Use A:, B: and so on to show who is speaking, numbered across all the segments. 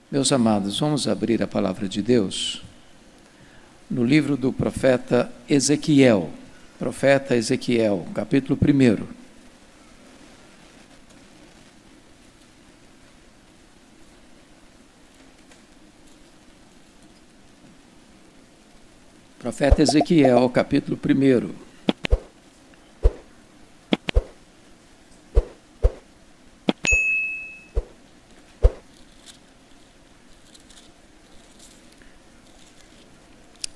A: Meus amados, vamos abrir a palavra de Deus no livro do profeta Ezequiel, capítulo 1. Profeta Ezequiel, capítulo 1.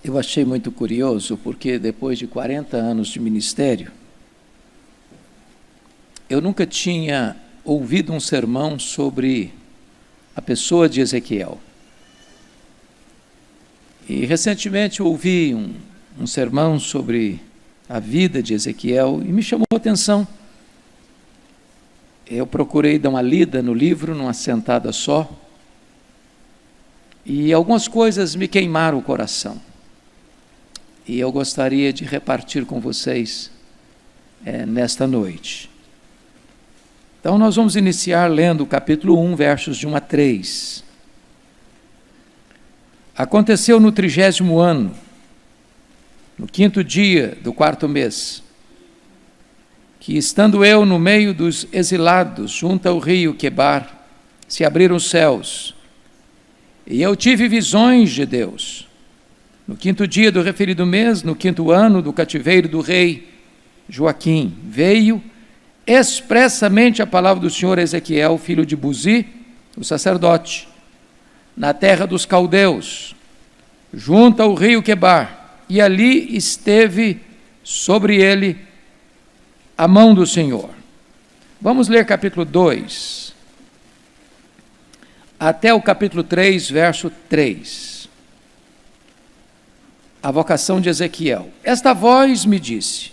A: Eu achei muito curioso, porque depois de 40 anos de ministério, eu nunca tinha ouvido um sermão sobre a pessoa de Ezequiel. E recentemente eu ouvi um sermão sobre a vida de Ezequiel e me chamou a atenção. Eu procurei dar uma lida no livro, numa sentada só, e algumas coisas me queimaram o coração. E eu gostaria de repartir com vocês nesta noite. Então nós vamos iniciar lendo o capítulo 1, versos de 1 a 3. Aconteceu no 30º ano, no 5º dia do 4º mês, que estando eu no meio dos exilados, junto ao rio Quebar, se abriram os céus, e eu tive visões de Deus. No 5º dia do referido mês, no 5º ano do cativeiro do rei Joaquim, veio expressamente a palavra do Senhor a Ezequiel, filho de Buzi, o sacerdote, na terra dos caldeus, junto ao rio Quebar, e ali esteve sobre ele a mão do Senhor. Vamos ler capítulo 2, até o capítulo 3, verso 3. A vocação de Ezequiel. Esta voz me disse: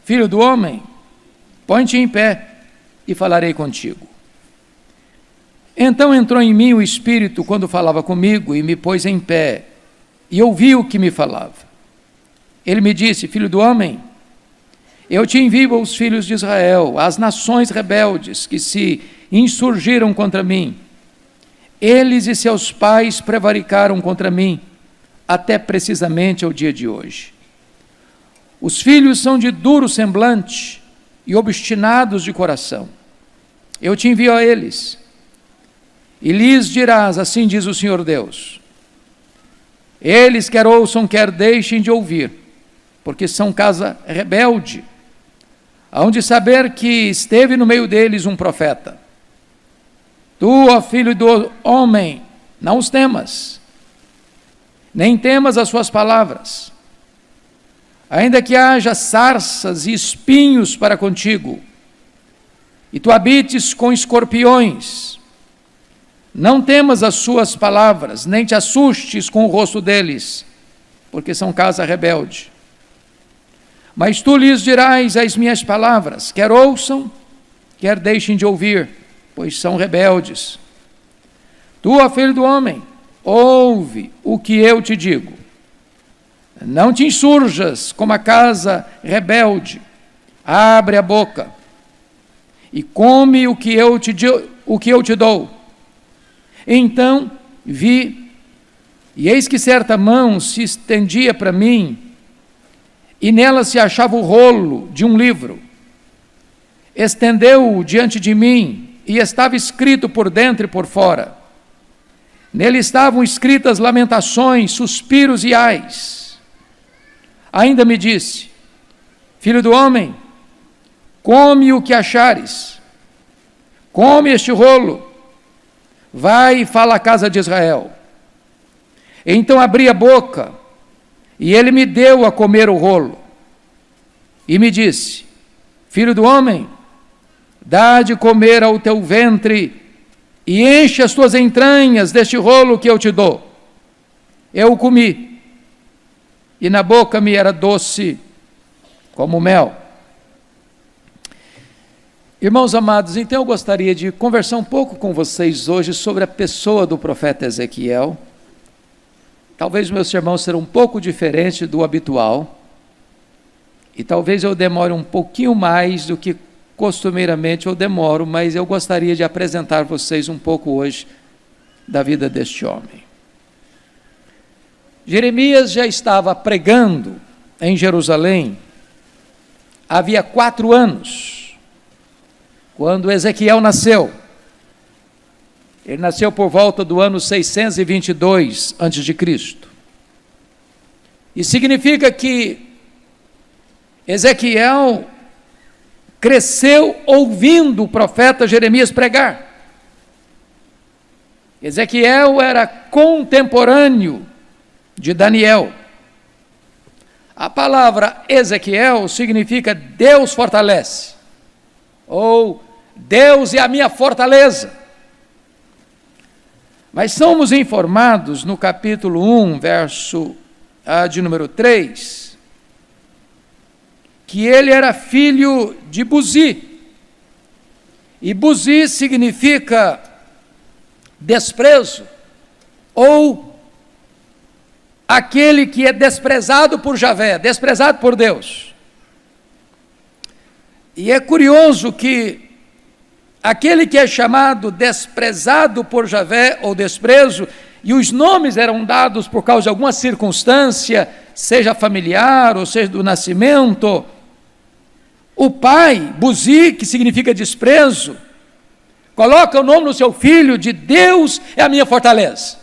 A: Filho do homem, põe-te em pé e falarei contigo. Então entrou em mim o Espírito quando falava comigo e me pôs em pé e ouvi o que me falava. Ele me disse: Filho do homem, eu te envio aos filhos de Israel, às nações rebeldes que se insurgiram contra mim. Eles e seus pais prevaricaram contra mim, até precisamente ao dia de hoje. Os filhos são de duro semblante e obstinados de coração. Eu te envio a eles, e lhes dirás, assim diz o Senhor Deus: eles quer ouçam, quer deixem de ouvir, porque são casa rebelde, hão de saber que esteve no meio deles um profeta. Tu, ó filho do homem, não os temas, nem temas as suas palavras, ainda que haja sarças e espinhos para contigo, e tu habites com escorpiões, não temas as suas palavras, nem te assustes com o rosto deles, porque são casa rebelde. Mas tu lhes dirás as minhas palavras, quer ouçam, quer deixem de ouvir, pois são rebeldes. Tu, ó filho do homem, ouve o que eu te digo. Não te insurjas como a casa rebelde. Abre a boca e come o que eu te dou. Então vi, e eis que certa mão se estendia para mim, e nela se achava o rolo de um livro. Estendeu-o diante de mim, e estava escrito por dentro e por fora. Nele estavam escritas lamentações, suspiros e ais. Ainda me disse: Filho do homem, come o que achares, come este rolo, vai e fala à casa de Israel. Então abri a boca, e ele me deu a comer o rolo, e me disse: Filho do homem, dá de comer ao teu ventre, e enche as tuas entranhas deste rolo que eu te dou. Eu o comi, e na boca me era doce como mel. Irmãos amados, então eu gostaria de conversar um pouco com vocês hoje sobre a pessoa do profeta Ezequiel. Talvez meus sermões serão um pouco diferentes do habitual, e talvez eu demore um pouquinho mais do que costumeiramente eu demoro, mas eu gostaria de apresentar vocês um pouco hoje da vida deste homem. Jeremias já estava pregando em Jerusalém havia 4 anos, quando Ezequiel nasceu. Ele nasceu por volta do ano 622 a.C. E significa que Ezequiel cresceu ouvindo o profeta Jeremias pregar. Ezequiel era contemporâneo de Daniel. A palavra Ezequiel significa Deus fortalece, ou Deus é a minha fortaleza. Mas somos informados no capítulo 1, verso de número 3, que ele era filho de Buzi. E Buzi significa desprezo, ou aquele que é desprezado por Javé, desprezado por Deus. E é curioso que aquele que é chamado desprezado por Javé, ou desprezo, e os nomes eram dados por causa de alguma circunstância, seja familiar, ou seja do nascimento, o pai, Buzi, que significa desprezo, coloca o nome no seu filho de Deus é a minha fortaleza.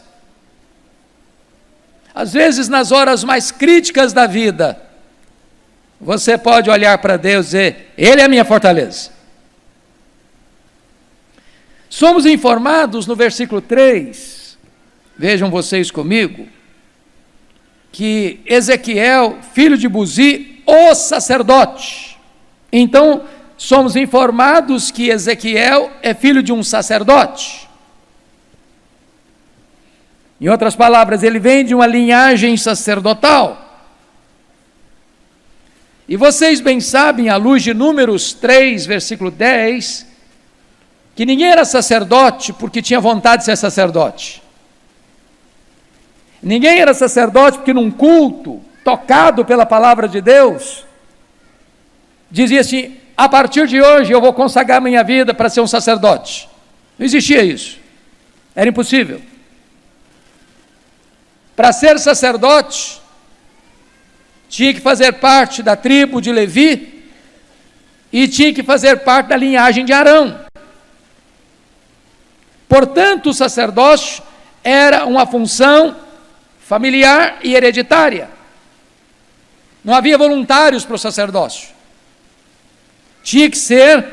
A: Às vezes, nas horas mais críticas da vida, você pode olhar para Deus e dizer, Ele é a minha fortaleza. Somos informados no versículo 3, vejam vocês comigo, que Ezequiel, filho de Buzi, o sacerdote. Então, somos informados que Ezequiel é filho de um sacerdote. Em outras palavras, ele vem de uma linhagem sacerdotal. E vocês bem sabem, à luz de Números 3, versículo 10, que ninguém era sacerdote porque tinha vontade de ser sacerdote. Ninguém era sacerdote porque num culto, tocado pela palavra de Deus, dizia assim, a partir de hoje eu vou consagrar minha vida para ser um sacerdote. Não existia isso. Era impossível. Para ser sacerdote, tinha que fazer parte da tribo de Levi e tinha que fazer parte da linhagem de Arão. Portanto, o sacerdócio era uma função familiar e hereditária. Não havia voluntários para o sacerdócio. Tinha que ser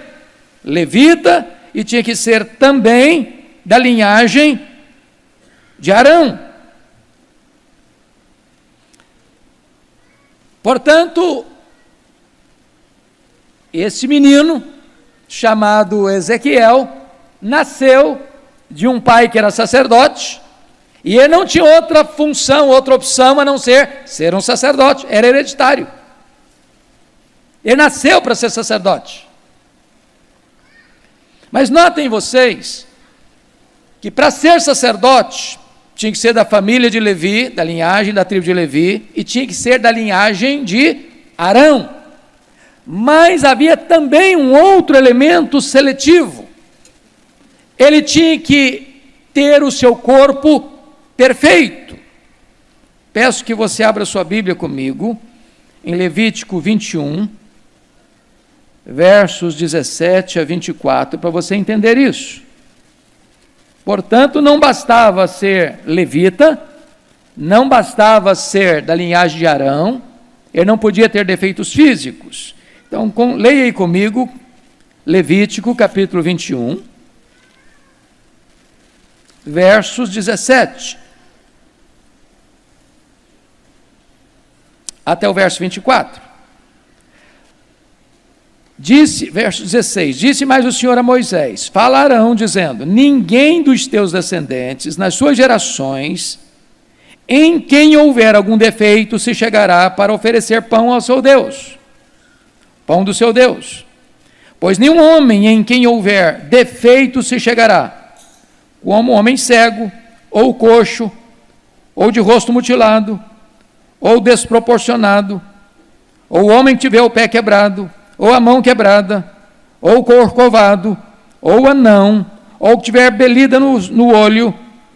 A: levita e tinha que ser também da linhagem de Arão. Portanto, esse menino, chamado Ezequiel, nasceu de um pai que era sacerdote, e ele não tinha outra função, outra opção, a não ser um sacerdote, era hereditário. Ele nasceu para ser sacerdote. Mas notem vocês, que para ser sacerdote, tinha que ser da família de Levi, da linhagem da tribo de Levi, e tinha que ser da linhagem de Arão. Mas havia também um outro elemento seletivo. Ele tinha que ter o seu corpo perfeito. Peço que você abra sua Bíblia comigo, em Levítico 21, versos 17 a 24, para você entender isso. Portanto, não bastava ser levita, não bastava ser da linhagem de Arão, ele não podia ter defeitos físicos. Então, leia aí comigo, Levítico capítulo 21, versos 17 até o verso 24. Verso 16, disse mais o Senhor a Moisés, falarão dizendo, ninguém dos teus descendentes, nas suas gerações, em quem houver algum defeito, se chegará para oferecer pão ao seu Deus, pão do seu Deus, pois nenhum homem em quem houver defeito se chegará, como homem cego, ou coxo, ou de rosto mutilado, ou desproporcionado, ou homem que tiver o pé quebrado, ou a mão quebrada, ou corcovado, ou anão, ou que tiver belida no olho,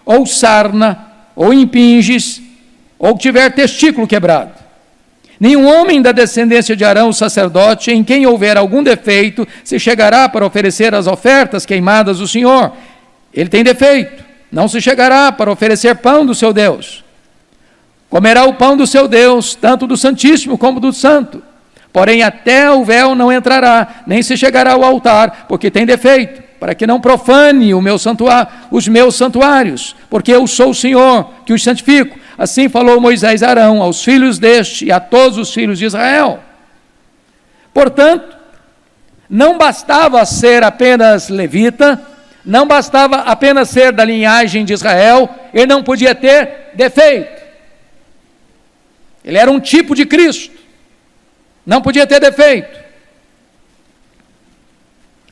A: ou sarna, ou impinges, ou tiver testículo quebrado. Nenhum homem da descendência de Arão, o sacerdote, em quem houver algum defeito, se chegará para oferecer as ofertas queimadas do Senhor. Ele tem defeito, não se chegará para oferecer pão do seu Deus. Comerá o pão do seu Deus, tanto do Santíssimo como do Santo. Porém, até o véu não entrará, nem se chegará ao altar, porque tem defeito, para que não profane os meus santuários, porque eu sou o Senhor, que os santifico. Assim falou Moisés a Arão, aos filhos deste e a todos os filhos de Israel. Portanto, não bastava ser apenas levita, não bastava apenas ser da linhagem de Israel, ele não podia ter defeito. Ele era um tipo de Cristo, não podia ter defeito.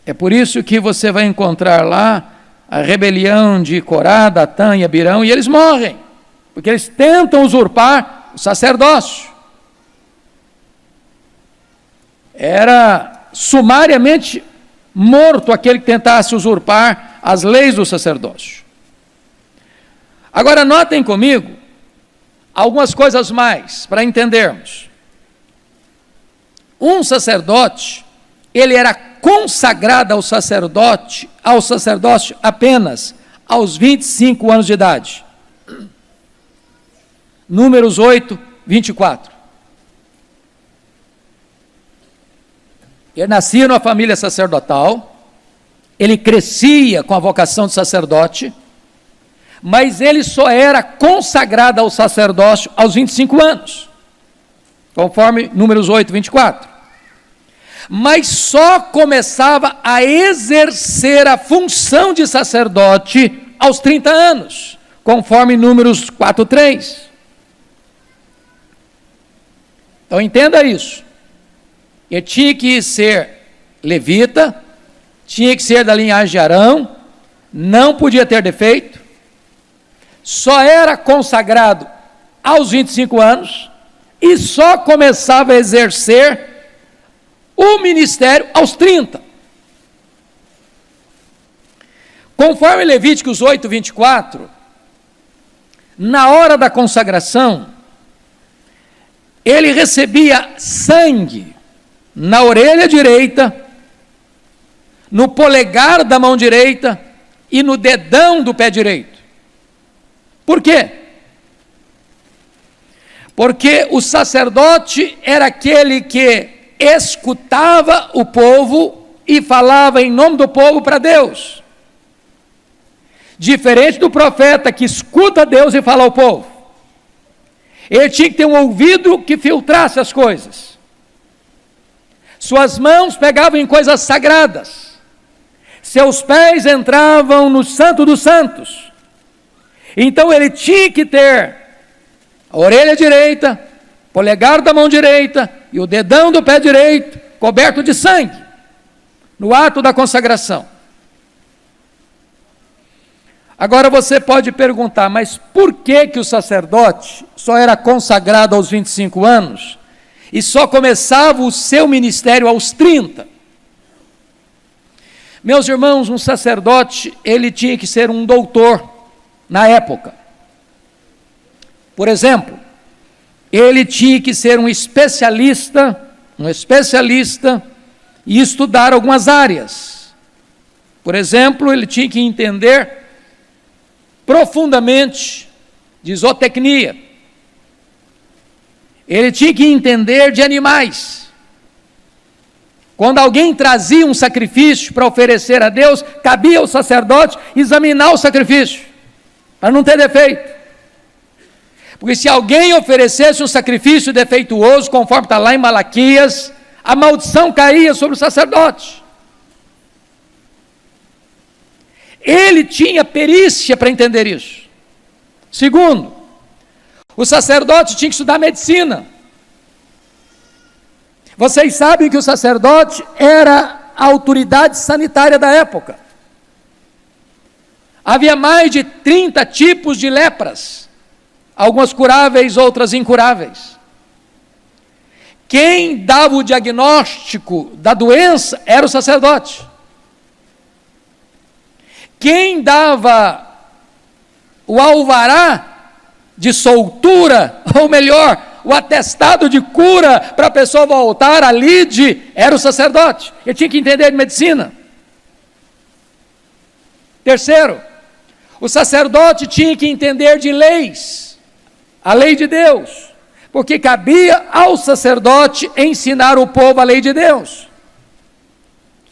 A: É por isso que você vai encontrar lá a rebelião de Corá, Datã e Abirão, e eles morrem, porque eles tentam usurpar o sacerdócio. Era sumariamente morto aquele que tentasse usurpar as leis do sacerdócio. Agora notem comigo algumas coisas mais para entendermos. Um sacerdote, ele era consagrado ao sacerdócio apenas aos 25 anos de idade. Números 8, 24. Ele nascia numa família sacerdotal, ele crescia com a vocação de sacerdote, mas ele só era consagrado ao sacerdócio aos 25 anos, conforme Números 8, 24. Mas só começava a exercer a função de sacerdote aos 30 anos, conforme Números 4, 3. Então entenda isso. Ele tinha que ser levita, tinha que ser da linhagem de Arão, não podia ter defeito, só era consagrado aos 25 anos e só começava a exercer o ministério aos 30. Conforme Levíticos 8, 24, na hora da consagração, ele recebia sangue na orelha direita, no polegar da mão direita e no dedão do pé direito. Por quê? Porque o sacerdote era aquele que escutava o povo e falava em nome do povo para Deus. Diferente do profeta que escuta Deus e fala ao povo. Ele tinha que ter um ouvido que filtrasse as coisas. Suas mãos pegavam em coisas sagradas. Seus pés entravam no Santo dos Santos. Então ele tinha que ter a orelha direita, polegar da mão direita e o dedão do pé direito coberto de sangue, no ato da consagração. Agora você pode perguntar, mas por que o sacerdote só era consagrado aos 25 anos e só começava o seu ministério aos 30? Meus irmãos, um sacerdote, ele tinha que ser um doutor na época. Por exemplo, ele tinha que ser um especialista e estudar algumas áreas. Por exemplo, ele tinha que entender profundamente de zootecnia. Ele tinha que entender de animais. Quando alguém trazia um sacrifício para oferecer a Deus, cabia ao sacerdote examinar o sacrifício, para não ter defeito. Porque se alguém oferecesse um sacrifício defeituoso, conforme está lá em Malaquias, a maldição caía sobre o sacerdote. Ele tinha perícia para entender isso. Segundo, o sacerdote tinha que estudar medicina. Vocês sabem que o sacerdote era a autoridade sanitária da época. Havia mais de 30 tipos de lepras, algumas curáveis, outras incuráveis. Quem dava o diagnóstico da doença era o sacerdote. Quem dava o alvará de soltura, ou melhor, o atestado de cura para a pessoa voltar a lide, era o sacerdote. Ele tinha que entender de medicina. Terceiro, o sacerdote tinha que entender de leis, a lei de Deus, porque cabia ao sacerdote ensinar o povo a lei de Deus.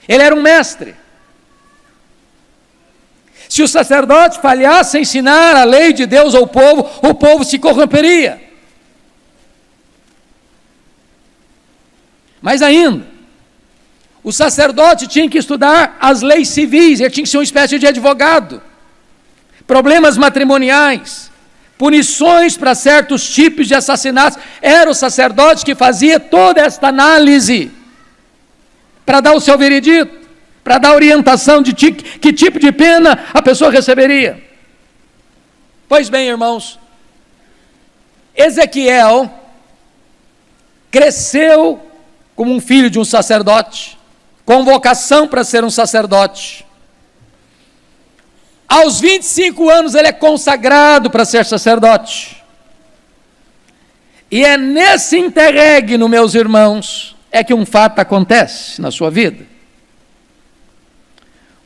A: Ele era um mestre. Se o sacerdote falhasse em ensinar a lei de Deus ao povo, o povo se corromperia. Mais ainda, o sacerdote tinha que estudar as leis civis, ele tinha que ser uma espécie de advogado. Problemas matrimoniais, punições para certos tipos de assassinatos. Era o sacerdote que fazia toda esta análise para dar o seu veredito, para dar orientação de que tipo de pena a pessoa receberia. Pois bem, irmãos, Ezequiel cresceu como um filho de um sacerdote, com vocação para ser um sacerdote. Aos 25 anos ele é consagrado para ser sacerdote. E é nesse interregno, meus irmãos, é que um fato acontece na sua vida.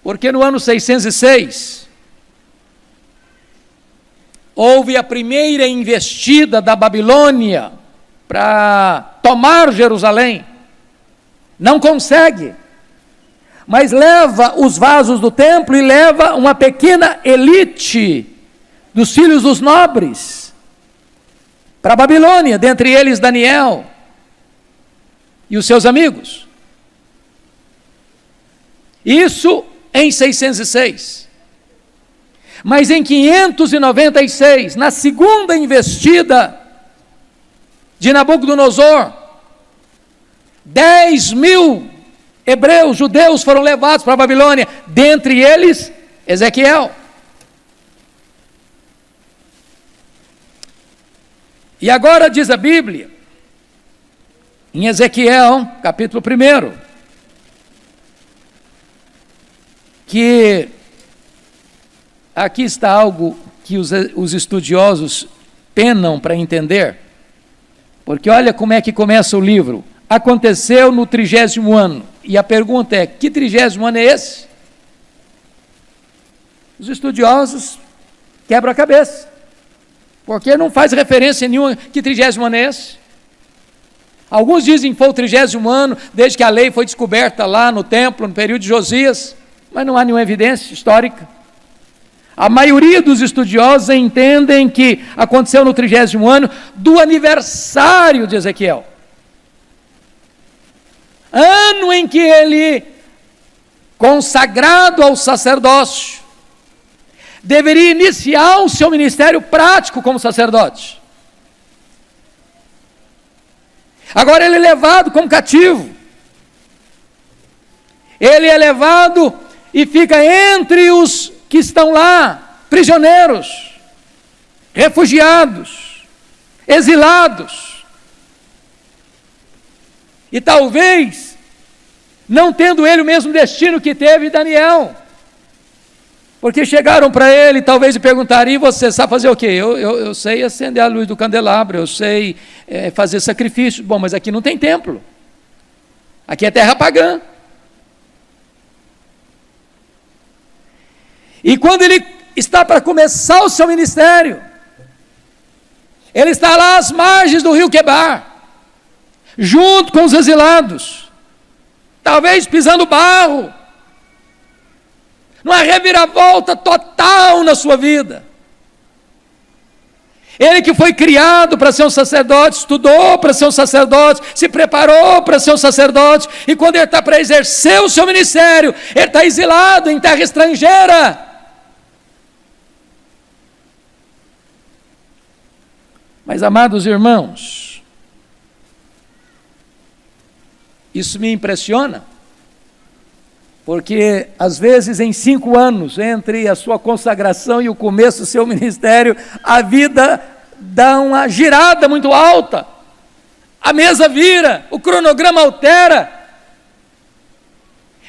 A: Porque no ano 606, houve a primeira investida da Babilônia para tomar Jerusalém. Não consegue, mas leva os vasos do templo e leva uma pequena elite dos filhos dos nobres para a Babilônia, dentre eles Daniel e os seus amigos. Isso em 606. Mas em 596, na segunda investida de Nabucodonosor, 10.000 hebreus, judeus foram levados para a Babilônia, dentre eles Ezequiel. E agora diz a Bíblia, em Ezequiel, capítulo 1, que aqui está algo que os estudiosos penam para entender, porque olha como é que começa o livro. Aconteceu no 30º ano. E a pergunta é, que 30º ano é esse? Os estudiosos quebram a cabeça, porque não faz referência nenhuma que 30º ano é esse. Alguns dizem que foi o 30º ano, desde que a lei foi descoberta lá no templo, no período de Josias, mas não há nenhuma evidência histórica. A maioria dos estudiosos entendem que aconteceu no 30º ano do aniversário de Ezequiel. Ano em que ele, consagrado ao sacerdócio, deveria iniciar o seu ministério prático como sacerdote. Agora ele é levado como cativo. Ele é levado e fica entre os que estão lá, prisioneiros, refugiados, exilados. E talvez, não tendo ele o mesmo destino que teve Daniel, porque chegaram para ele, talvez, e perguntaram, e você sabe fazer o quê? Eu sei acender a luz do candelabro, eu sei fazer sacrifício. Bom, mas aqui não tem templo, aqui é terra pagã. E quando ele está para começar o seu ministério, ele está lá às margens do rio Quebar, junto com os exilados, talvez pisando barro, numa reviravolta total na sua vida. Ele que foi criado para ser um sacerdote, estudou para ser um sacerdote, se preparou para ser um sacerdote, e quando ele está para exercer o seu ministério, ele está exilado em terra estrangeira. Mas, amados irmãos, isso me impressiona, porque às vezes em 5 anos, entre a sua consagração e o começo do seu ministério, a vida dá uma girada muito alta, a mesa vira, o cronograma altera,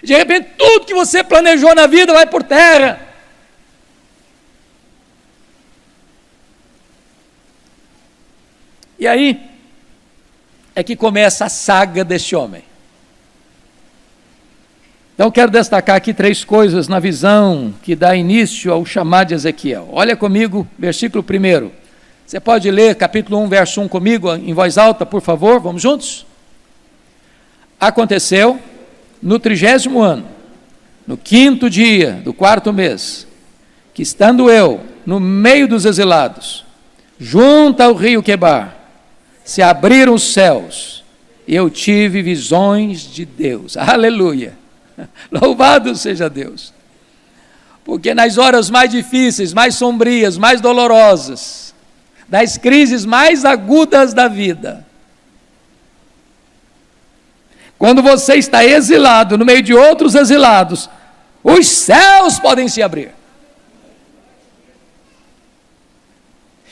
A: de repente tudo que você planejou na vida vai por terra. E aí é que começa a saga deste homem. Então quero destacar aqui 3 coisas na visão que dá início ao chamado de Ezequiel. Olha comigo, versículo 1. Você pode ler capítulo 1, verso 1 comigo, em voz alta, por favor, vamos juntos? Aconteceu no 30º ano, no 5º dia do 4º mês, que estando eu no meio dos exilados, junto ao rio Quebar, se abriram os céus, e eu tive visões de Deus. Aleluia! Louvado seja Deus! Porque nas horas mais difíceis, mais sombrias, mais dolorosas, das crises mais agudas da vida, quando você está exilado no meio de outros exilados, os céus podem se abrir.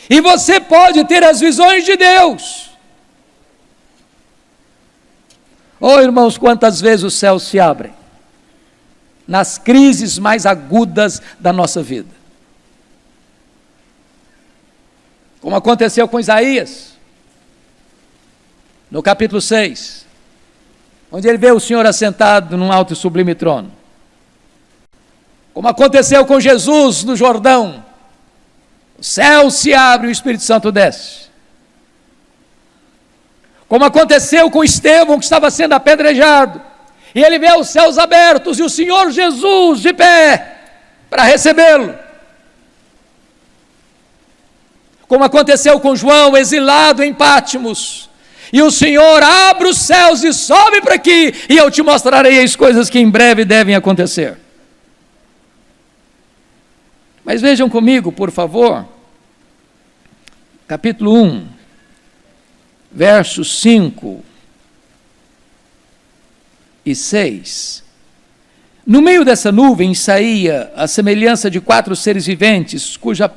A: E você pode ter as visões de Deus. Oh, irmãos, quantas vezes os céus se abrem nas crises mais agudas da nossa vida. Como aconteceu com Isaías, no capítulo 6, onde ele vê o Senhor assentado num alto e sublime trono. Como aconteceu com Jesus no Jordão, o céu se abre e o Espírito Santo desce. Como aconteceu com Estevão, que estava sendo apedrejado, e ele vê os céus abertos e o Senhor Jesus de pé para recebê-lo. Como aconteceu com João, exilado em Pátimos, e o Senhor abre os céus e sobe para aqui, e eu te mostrarei as coisas que em breve devem acontecer. Mas vejam comigo, por favor, capítulo 1, versos 5 e 6. No meio dessa nuvem saía a semelhança de 4 seres viventes, cuja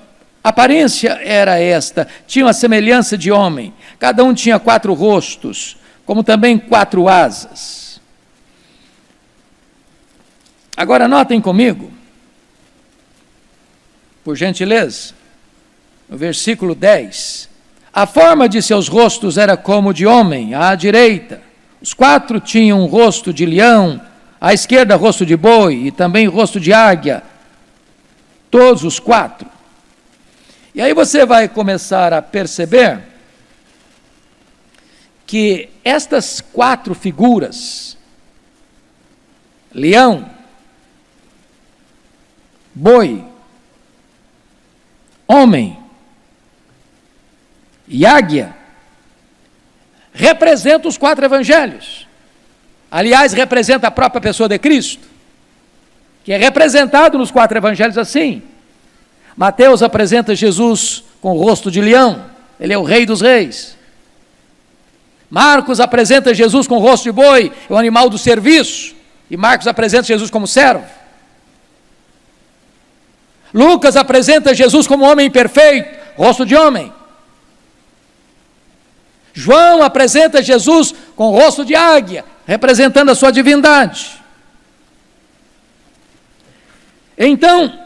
A: aparência era esta: tinham a semelhança de homem, cada um tinha 4 rostos, como também 4 asas. Agora notem comigo, por gentileza, no versículo 10, a forma de seus rostos era como de homem, à direita. Os 4 tinham um rosto de leão, à esquerda rosto de boi e também rosto de águia. Todos os 4. E aí você vai começar a perceber que estas 4 figuras, leão, boi, homem e águia, representam os 4 evangelhos. Aliás, representa a própria pessoa de Cristo, que é representado nos 4 evangelhos assim. Mateus apresenta Jesus com o rosto de leão, ele é o rei dos reis. Marcos apresenta Jesus com o rosto de boi, é o animal do serviço, e Marcos apresenta Jesus como servo. Lucas apresenta Jesus como homem perfeito, rosto de homem. João apresenta Jesus com o rosto de águia, representando a sua divindade. Então,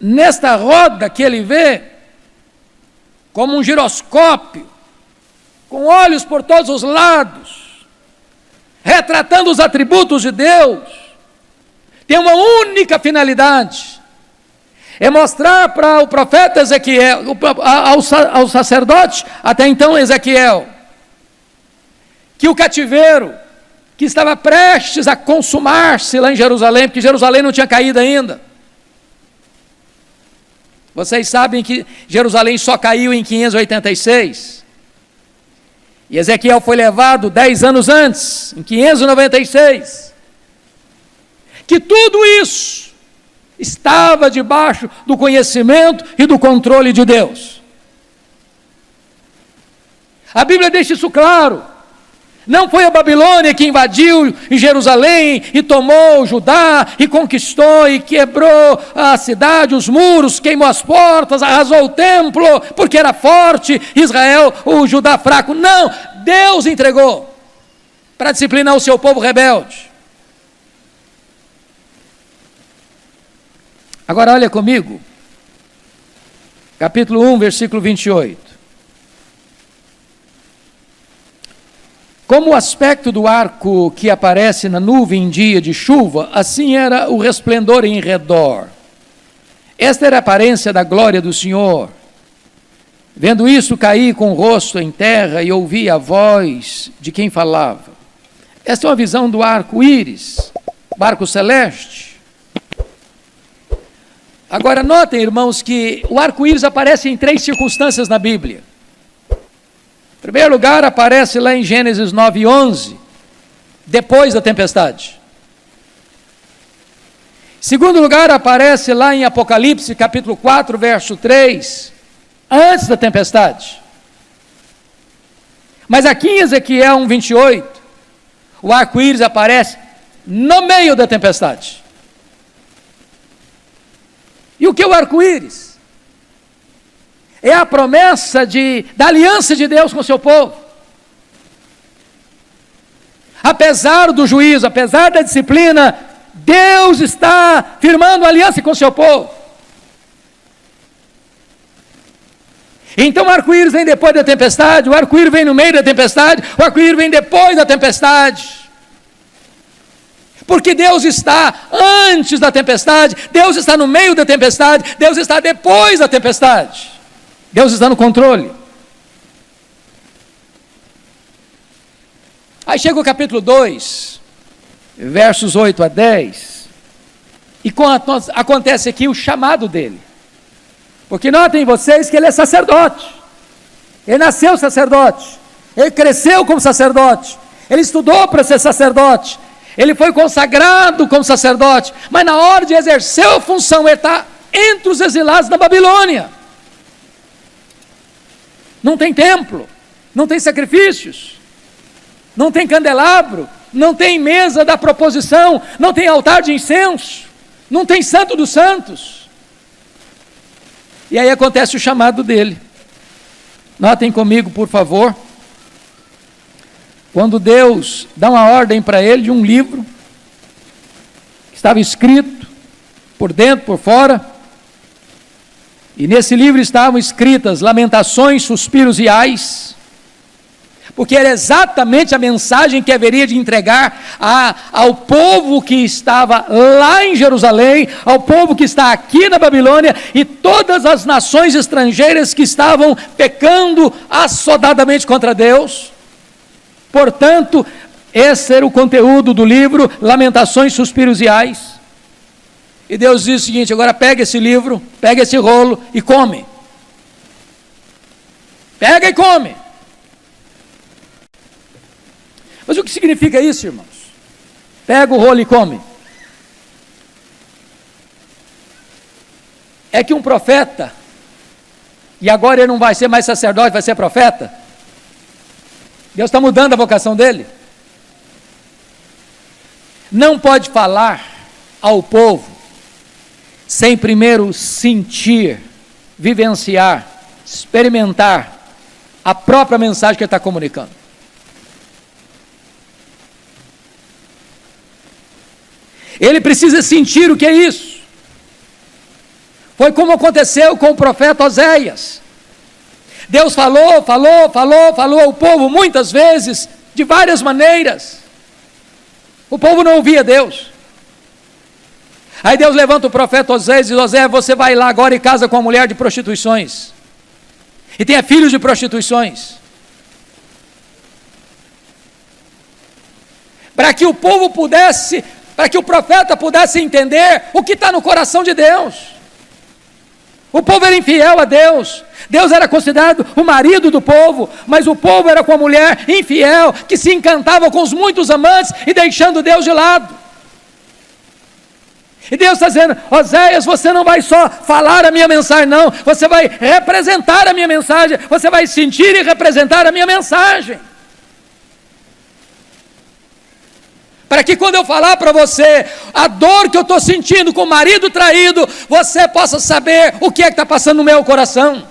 A: nesta roda que ele vê, como um giroscópio, com olhos por todos os lados, retratando os atributos de Deus, tem uma única finalidade: é mostrar para o profeta Ezequiel, ao sacerdote, até então Ezequiel, que o cativeiro que estava prestes a consumar-se lá em Jerusalém, porque Jerusalém não tinha caído ainda. Vocês sabem que Jerusalém só caiu em 586. E Ezequiel foi levado 10 anos antes, em 596. Que tudo isso estava debaixo do conhecimento e do controle de Deus. A Bíblia deixa isso claro. Não foi a Babilônia que invadiu em Jerusalém e tomou Judá e conquistou e quebrou a cidade, os muros, queimou as portas, arrasou o templo, porque era forte, Israel, o Judá fraco. Não, Deus entregou para disciplinar o seu povo rebelde. Agora olha comigo, capítulo 1, versículo 28. Como o aspecto do arco que aparece na nuvem em dia de chuva, assim era o resplendor em redor. Esta era a aparência da glória do Senhor. Vendo isso, caí com o rosto em terra e ouvi a voz de quem falava. Esta é uma visão do arco-íris, barco celeste. Agora notem, irmãos, que o arco-íris aparece em 3 circunstâncias na Bíblia. Em primeiro lugar, aparece lá em Gênesis 9:11, depois da tempestade. Em segundo lugar, aparece lá em Apocalipse, capítulo 4, verso 3, antes da tempestade. Mas aqui em Ezequiel 1:28, o arco-íris aparece no meio da tempestade. E o que é o arco-íris? É a promessa da aliança de Deus com o seu povo. Apesar do juízo, apesar da disciplina, Deus está firmando aliança com o seu povo. Então o arco-íris vem depois da tempestade, o arco-íris vem no meio da tempestade, o arco-íris vem depois da tempestade. Porque Deus está antes da tempestade, Deus está no meio da tempestade, Deus está depois da tempestade. Deus está no controle. Aí chega o capítulo 2, versos 8 a 10, e acontece aqui o chamado dele. Porque notem vocês que ele é sacerdote. Ele nasceu sacerdote. Ele cresceu como sacerdote. Ele estudou para ser sacerdote. Ele foi consagrado como sacerdote. Mas na hora de exercer a função, ele está entre os exilados da Babilônia. Não tem templo, não tem sacrifícios, não tem candelabro, não tem mesa da proposição, não tem altar de incenso, não tem santo dos santos. E aí acontece o chamado dele. Notem comigo, por favor. Quando Deus dá uma ordem para ele de um livro, que estava escrito, por dentro, por fora, e nesse livro estavam escritas lamentações, suspiros e ais, porque era exatamente a mensagem que haveria de entregar ao povo que estava lá em Jerusalém, ao povo que está aqui na Babilônia, e todas as nações estrangeiras que estavam pecando assodadamente contra Deus. Portanto, esse era o conteúdo do livro, Lamentações, Suspiros e Ais. E Deus diz o seguinte: agora pega esse livro, pega esse rolo e come. Pega e come. Mas o que significa isso, irmãos? Pega o rolo e come. É que um profeta, e agora ele não vai ser mais sacerdote, vai ser profeta. Deus está mudando a vocação dele. Não pode falar ao povo sem primeiro sentir, vivenciar, experimentar a própria mensagem que ele está comunicando. Ele precisa sentir o que é isso. Foi como aconteceu com o profeta Oséias. Deus falou ao povo muitas vezes, de várias maneiras. O povo não ouvia Deus. Aí Deus levanta o profeta Oséias e diz: Oséias, você vai lá agora e casa com uma mulher de prostituições. E tenha filhos de prostituições. Para que o povo pudesse, para que o profeta pudesse entender o que está no coração de Deus. O povo era infiel a Deus. Deus era considerado o marido do povo, mas o povo era com a mulher infiel, que se encantava com os muitos amantes e deixando Deus de lado. E Deus está dizendo: Oséias, você não vai só falar a minha mensagem, não, você vai representar a minha mensagem, você vai sentir e representar a minha mensagem. Para que quando eu falar para você a dor que eu estou sentindo com o marido traído, você possa saber o que é que está passando no meu coração.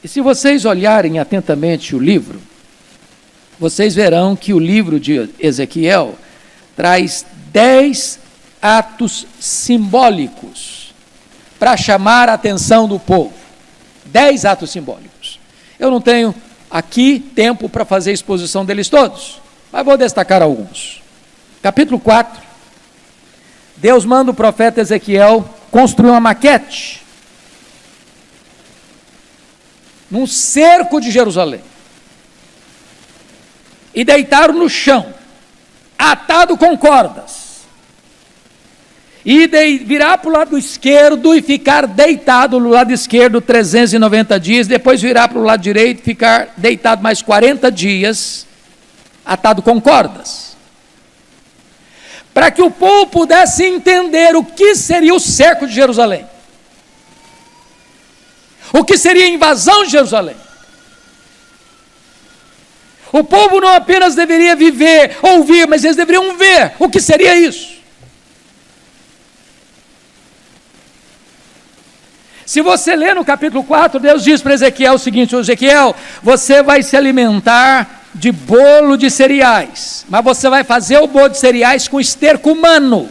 A: E se vocês olharem atentamente o livro, vocês verão que o livro de Ezequiel traz 10 atos simbólicos para chamar a atenção do povo. 10 atos simbólicos. Eu não tenho aqui tempo para fazer a exposição deles todos, mas vou destacar alguns. Capítulo 4, Deus manda o profeta Ezequiel construir uma maquete num cerco de Jerusalém e deitar no chão, atado com cordas, e virar para o lado esquerdo e ficar deitado no lado esquerdo 390 dias, depois virar para o lado direito e ficar deitado mais 40 dias, atado com cordas, para que o povo pudesse entender o que seria o cerco de Jerusalém, o que seria a invasão de Jerusalém. O povo não apenas deveria viver, ouvir, mas eles deveriam ver o que seria isso. Se você ler no capítulo 4, Deus diz para Ezequiel o seguinte: Ezequiel, você vai se alimentar de bolo de cereais, mas você vai fazer o bolo de cereais com esterco humano.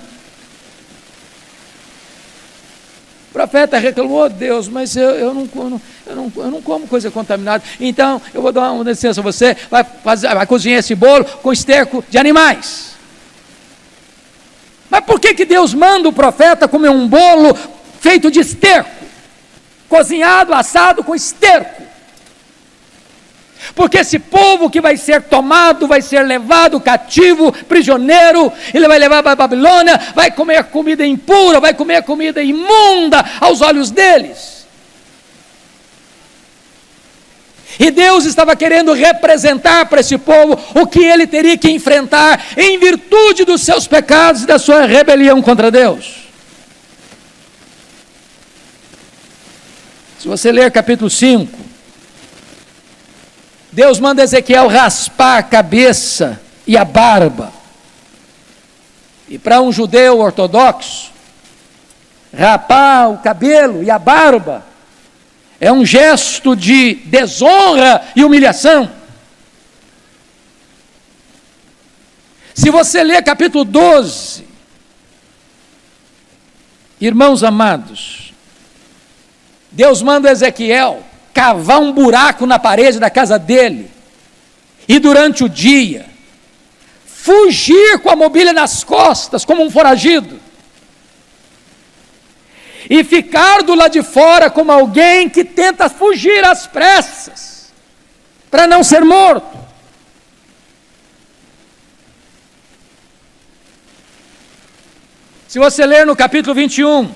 A: O profeta reclamou: oh, Deus, mas eu não como coisa contaminada, então eu vou dar uma licença a você, vai cozinhar esse bolo com esterco de animais. Mas por que Deus manda o profeta comer um bolo feito de esterco? Cozinhado, assado com esterco. Porque esse povo que vai ser tomado, vai ser levado cativo, prisioneiro, ele vai levar para a Babilônia, vai comer comida impura, vai comer comida imunda aos olhos deles. E Deus estava querendo representar para esse povo o que ele teria que enfrentar em virtude dos seus pecados e da sua rebelião contra Deus. Se você ler capítulo 5, Deus manda Ezequiel raspar a cabeça e a barba. E para um judeu ortodoxo, rapar o cabelo e a barba é um gesto de desonra e humilhação. Se você ler capítulo 12, irmãos amados, Deus manda Ezequiel cavar um buraco na parede da casa dele, e durante o dia, fugir com a mobília nas costas, como um foragido, e ficar do lado de fora como alguém que tenta fugir às pressas, para não ser morto. Se você ler no capítulo 21,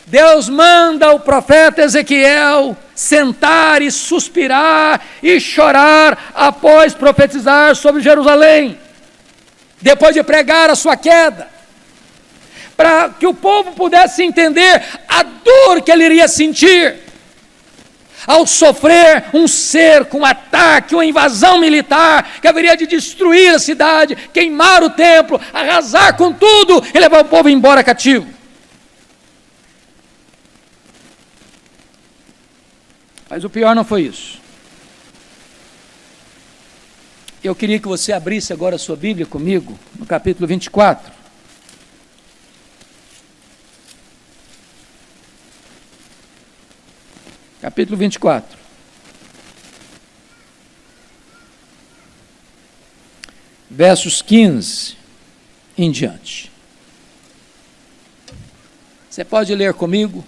A: Deus manda o profeta Ezequiel sentar e suspirar e chorar após profetizar sobre Jerusalém, depois de pregar a sua queda, para que o povo pudesse entender a dor que ele iria sentir ao sofrer um cerco, um ataque, uma invasão militar que haveria de destruir a cidade, queimar o templo, arrasar com tudo e levar o povo embora cativo. Mas o pior não foi isso. Eu queria que você abrisse agora a sua Bíblia comigo, no capítulo 24. Capítulo 24. Versos 15 em diante. Você pode ler comigo?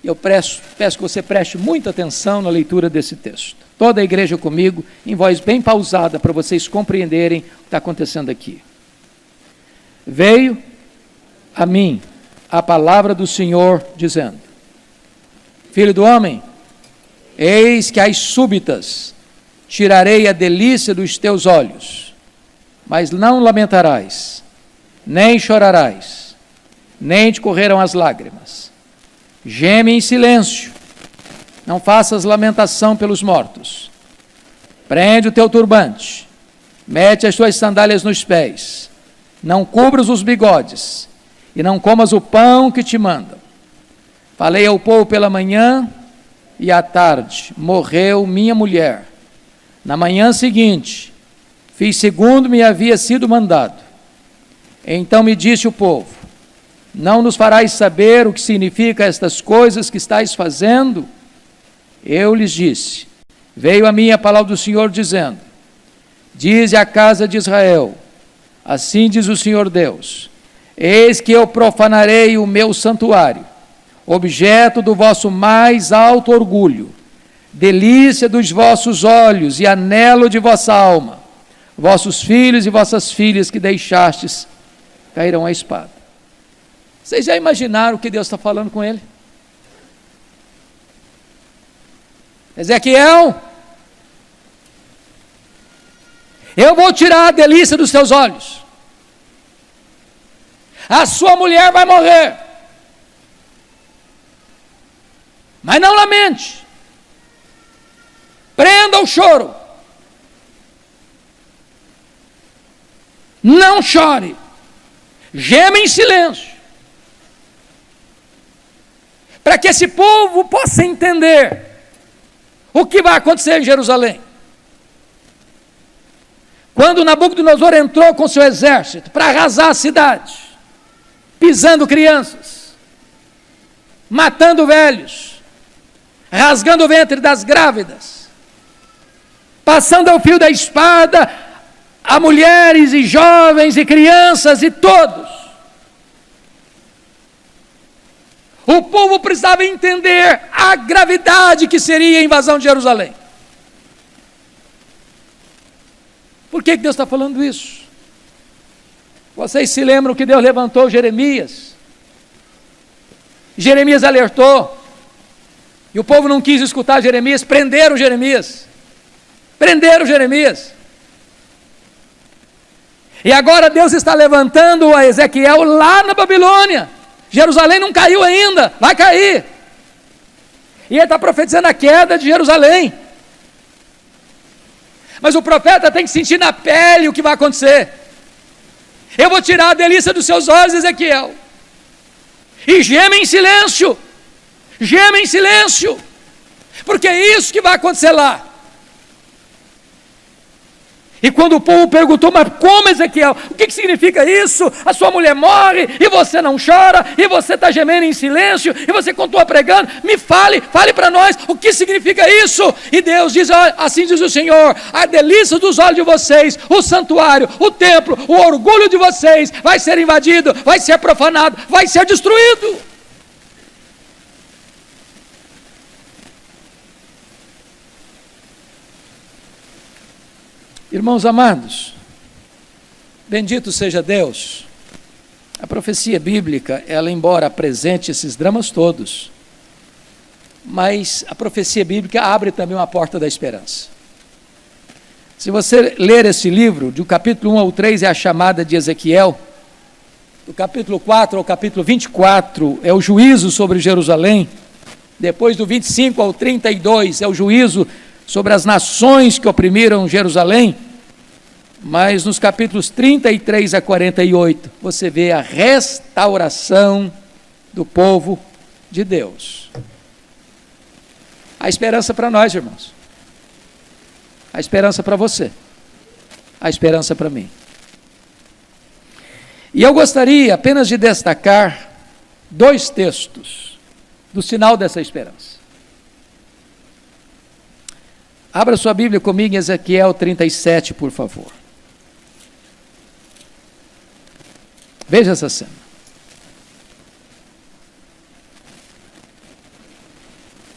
A: Eu peço que você preste muita atenção na leitura desse texto. Toda a igreja comigo, em voz bem pausada, para vocês compreenderem o que está acontecendo aqui. Veio a mim a palavra do Senhor, dizendo: Filho do homem, eis que às súbitas tirarei a delícia dos teus olhos, mas não lamentarás, nem chorarás, nem te correrão as lágrimas. Geme em silêncio, não faças lamentação pelos mortos. Prende o teu turbante, mete as tuas sandálias nos pés, não cubras os bigodes, e não comas o pão que te mandam. Falei ao povo pela manhã, e à tarde morreu minha mulher. Na manhã seguinte, fiz segundo me havia sido mandado. Então me disse o povo: não nos farás saber o que significa estas coisas que estáis fazendo? Eu lhes disse: veio a mim a palavra do Senhor dizendo: dize à casa de Israel, assim diz o Senhor Deus: eis que eu profanarei o meu santuário, objeto do vosso mais alto orgulho, delícia dos vossos olhos e anelo de vossa alma. Vossos filhos e vossas filhas que deixastes cairão à espada. Vocês já imaginaram o que Deus está falando com ele? Ezequiel, eu vou tirar a delícia dos teus olhos. A sua mulher vai morrer. Mas não lamente. Prenda o choro. Não chore. Geme em silêncio. Para que esse povo possa entender o que vai acontecer em Jerusalém. Quando Nabucodonosor entrou com seu exército para arrasar a cidade, pisando crianças, matando velhos, rasgando o ventre das grávidas, passando ao fio da espada a mulheres e jovens e crianças e todos. O povo precisava entender a gravidade que seria a invasão de Jerusalém. Por que Deus está falando isso? Vocês se lembram que Deus levantou Jeremias? Jeremias alertou, e o povo não quis escutar Jeremias, prenderam Jeremias. Prenderam Jeremias. E agora Deus está levantando a Ezequiel lá na Babilônia. Jerusalém não caiu ainda, vai cair. E ele está profetizando a queda de Jerusalém. Mas o profeta tem que sentir na pele o que vai acontecer. Eu vou tirar a delícia dos seus olhos, Ezequiel. E geme em silêncio. Geme em silêncio. Porque é isso que vai acontecer lá. E quando o povo perguntou, mas como, Ezequiel? O que significa isso? A sua mulher morre e você não chora, e você está gemendo em silêncio, e você continua pregando. Me fale para nós o que significa isso. E Deus diz, assim diz o Senhor: a delícia dos olhos de vocês, o santuário, o templo, o orgulho de vocês vai ser invadido, vai ser profanado, vai ser destruído. Irmãos amados, bendito seja Deus. A profecia bíblica, ela embora apresente esses dramas todos, mas a profecia bíblica abre também uma porta da esperança. Se você ler esse livro, do capítulo 1 ao 3 é a chamada de Ezequiel, do capítulo 4 ao capítulo 24 é o juízo sobre Jerusalém, depois do 25 ao 32 é o juízo sobre as nações que oprimiram Jerusalém, mas nos capítulos 33 a 48, você vê a restauração do povo de Deus. A esperança para nós, irmãos. A esperança para você. A esperança para mim. E eu gostaria apenas de destacar 2 textos do sinal dessa esperança. Abra sua Bíblia comigo em Ezequiel 37, por favor. Veja essa cena.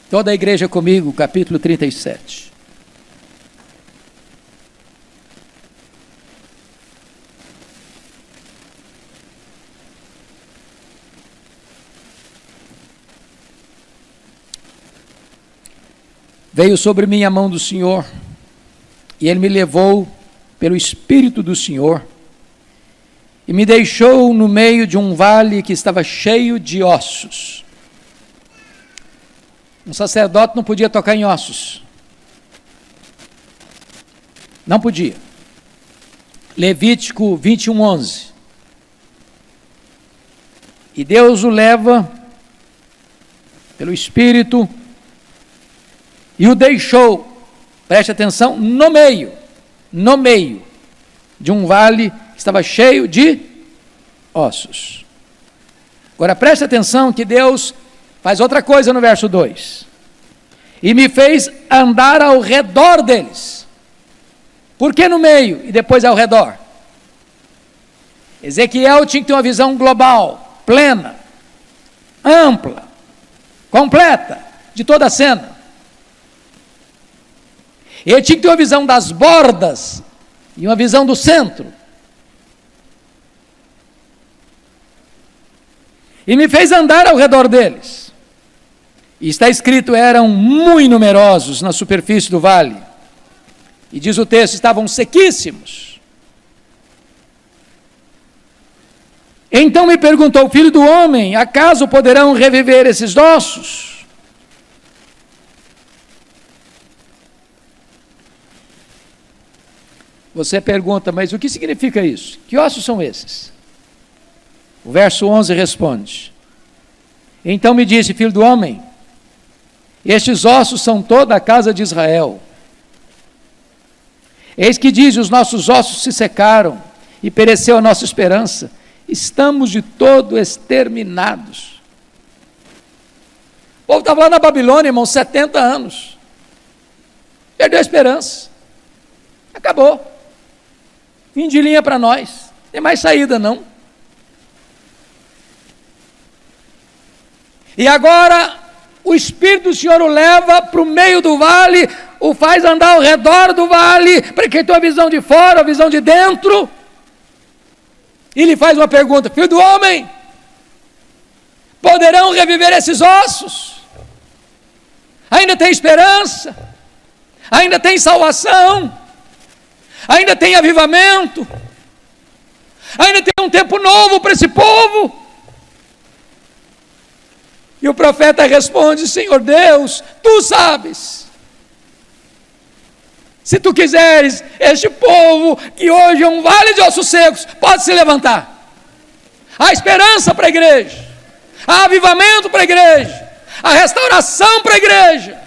A: Toda a igreja comigo, capítulo 37. Veio sobre mim a mão do Senhor, e Ele me levou pelo Espírito do Senhor, e me deixou no meio de um vale que estava cheio de ossos. Um sacerdote não podia tocar em ossos. Não podia. Levítico 21:11. E Deus o leva pelo Espírito e o deixou, preste atenção, no meio de um vale que estava cheio de ossos. Agora preste atenção que Deus faz outra coisa no verso 2. E me fez andar ao redor deles. Por que no meio e depois ao redor? Ezequiel tinha que ter uma visão global, plena, ampla, completa, de toda a cena. Ele tinha que ter uma visão das bordas e uma visão do centro. E me fez andar ao redor deles. E está escrito, eram muito numerosos na superfície do vale. E diz o texto, estavam sequíssimos. Então me perguntou, filho do homem, acaso poderão reviver esses ossos? Você pergunta, mas o que significa isso? Que ossos são esses? O verso 11 responde, então me disse, filho do homem, estes ossos são toda a casa de Israel. Eis que diz, os nossos ossos se secaram e pereceu a nossa esperança. Estamos de todo exterminados. O povo estava lá na Babilônia, irmão, 70 anos. Perdeu a esperança. Acabou. Fim de linha para nós. Não tem mais saída, não. E agora, o Espírito do Senhor o leva para o meio do vale, o faz andar ao redor do vale, para que ele tenha a visão de fora, a visão de dentro. E lhe faz uma pergunta, filho do homem, poderão reviver esses ossos? Ainda tem esperança? Ainda tem salvação? Ainda tem avivamento? Ainda tem um tempo novo para esse povo? E o profeta responde, Senhor Deus, tu sabes. Se tu quiseres, este povo, que hoje é um vale de ossos secos, pode se levantar. Há esperança para a igreja, há avivamento para a igreja, há restauração para a igreja.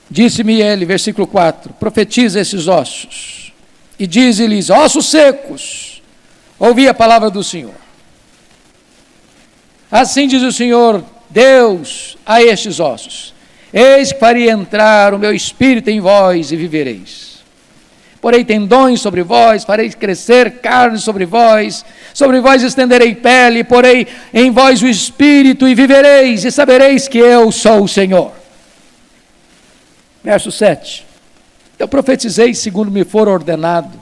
A: Disse-me ele, versículo 4, profetiza esses ossos, e dize-lhes, ossos secos, ouvi a palavra do Senhor. Assim diz o Senhor, Deus, a estes ossos, eis que farei entrar o meu espírito em vós e vivereis. Porei tendões sobre vós, farei crescer carne sobre vós estenderei pele, porei em vós o espírito e vivereis, e sabereis que eu sou o Senhor. Verso 7, eu profetizei segundo me for ordenado.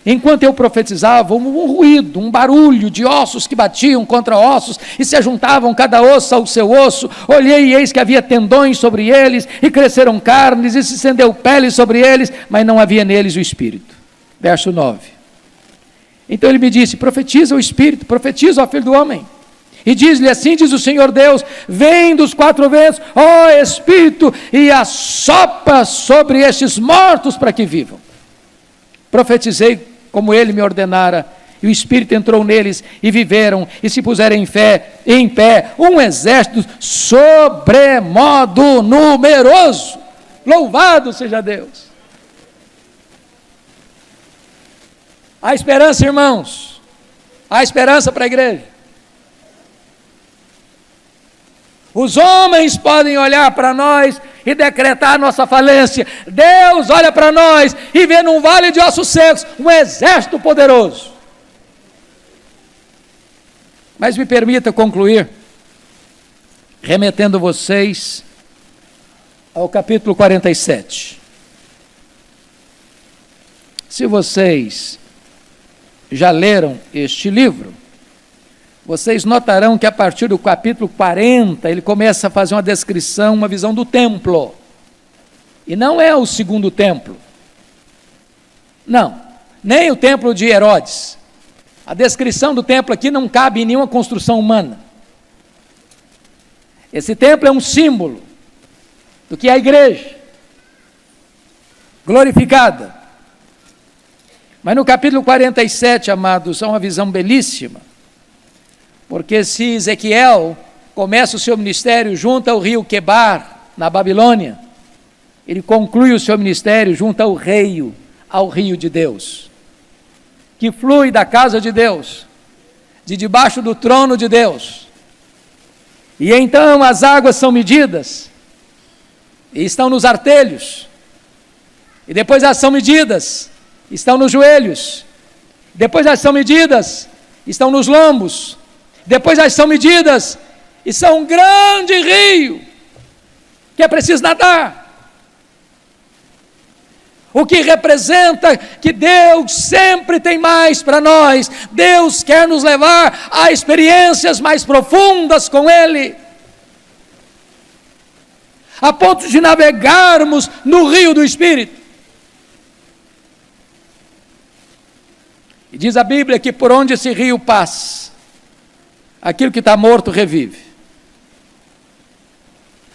A: Enquanto eu profetizava, um ruído, um barulho de ossos que batiam contra ossos e se ajuntavam cada osso ao seu osso. Olhei e eis que havia tendões sobre eles e cresceram carnes e se estendeu pele sobre eles, mas não havia neles o Espírito. Verso 9. Então ele me disse, profetiza o Espírito, profetiza, ó filho do homem. E diz-lhe, assim diz o Senhor Deus, vem dos quatro ventos, ó Espírito, e assopra sobre estes mortos para que vivam. Profetizei como ele me ordenara, e o Espírito entrou neles, e viveram, e se puseram em pé, um exército sobremodo numeroso. Louvado seja Deus. Há esperança, irmãos, há esperança para a igreja. Os homens podem olhar para nós e decretar nossa falência. Deus olha para nós e vê num vale de ossos secos um exército poderoso. Mas me permita concluir, remetendo vocês ao capítulo 47. Se vocês já leram este livro, vocês notarão que a partir do capítulo 40, ele começa a fazer uma descrição, uma visão do templo. E não é o segundo templo. Não, nem o templo de Herodes. A descrição do templo aqui não cabe em nenhuma construção humana. Esse templo é um símbolo do que é a igreja, glorificada. Mas no capítulo 47, amados, há uma visão belíssima. Porque se Ezequiel começa o seu ministério junto ao rio Quebar, na Babilônia, ele conclui o seu ministério junto ao rio de Deus, que flui da casa de Deus, de debaixo do trono de Deus. E então as águas são medidas, e estão nos artelhos, e depois elas são medidas, estão nos joelhos, depois elas são medidas, estão nos lombos, depois elas são medidas, e são um grande rio, que é preciso nadar. O que representa que Deus sempre tem mais para nós. Deus quer nos levar a experiências mais profundas com Ele, a ponto de navegarmos no rio do Espírito. E diz a Bíblia que por onde esse rio passa, aquilo que está morto revive.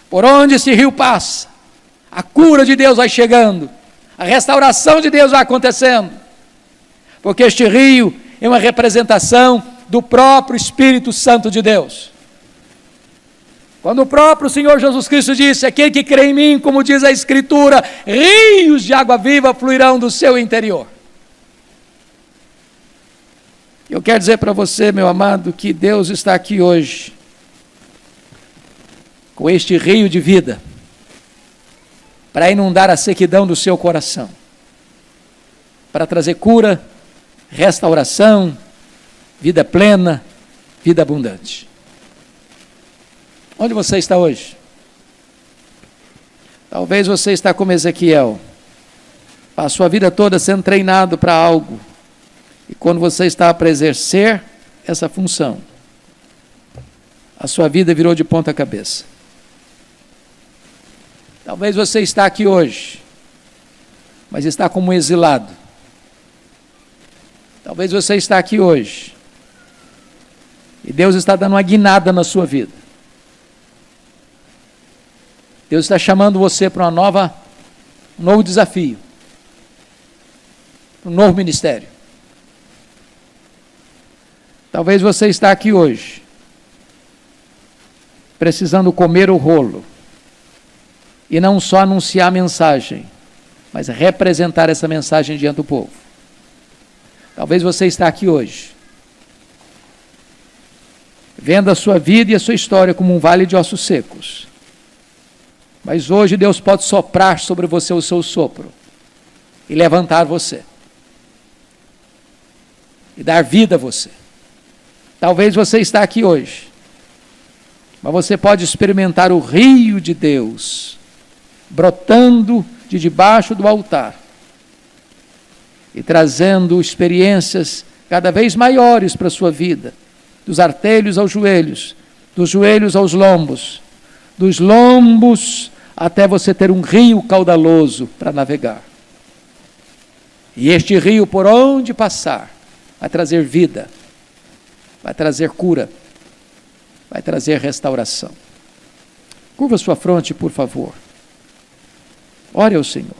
A: Por onde esse rio passa, a cura de Deus vai chegando, a restauração de Deus vai acontecendo, porque este rio é uma representação do próprio Espírito Santo de Deus. Quando o próprio Senhor Jesus Cristo disse: aquele que crê em mim, como diz a Escritura, rios de água viva fluirão do seu interior. Eu quero dizer para você, meu amado, que Deus está aqui hoje, com este rio de vida, para inundar a sequidão do seu coração, para trazer cura, restauração, vida plena, vida abundante. Onde você está hoje? Talvez você está como Ezequiel, passou a vida toda sendo treinado para algo, e quando você está para exercer essa função, a sua vida virou de ponta cabeça. Talvez você está aqui hoje, mas está como um exilado. Talvez você está aqui hoje, e Deus está dando uma guinada na sua vida. Deus está chamando você para um novo desafio, um novo ministério. Talvez você está aqui hoje, precisando comer o rolo, e não só anunciar a mensagem, mas representar essa mensagem diante do povo. Talvez você está aqui hoje, vendo a sua vida e a sua história como um vale de ossos secos. Mas hoje Deus pode soprar sobre você o seu sopro, e levantar você, e dar vida a você. Talvez você está aqui hoje, mas você pode experimentar o rio de Deus, brotando de debaixo do altar, e trazendo experiências cada vez maiores para a sua vida, dos artelhos aos joelhos, dos joelhos aos lombos, dos lombos até você ter um rio caudaloso para navegar. E este rio, por onde passar, vai trazer vida, vai trazer cura, vai trazer restauração. Curva sua fronte, por favor. Ore ao Senhor.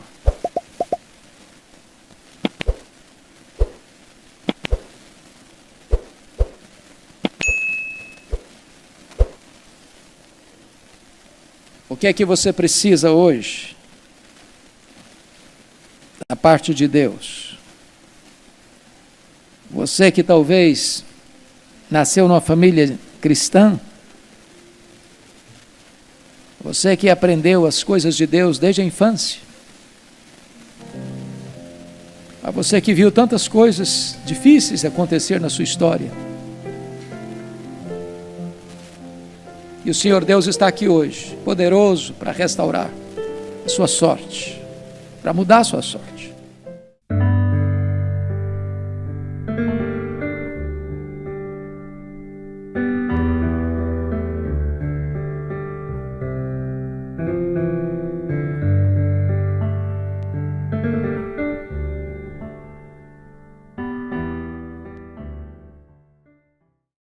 A: O que é que você precisa hoje? Da parte de Deus. Você que talvez nasceu numa família cristã, você que aprendeu as coisas de Deus desde a infância, a você que viu tantas coisas difíceis acontecer na sua história, e o Senhor Deus está aqui hoje, poderoso para restaurar a sua sorte, para mudar a sua sorte.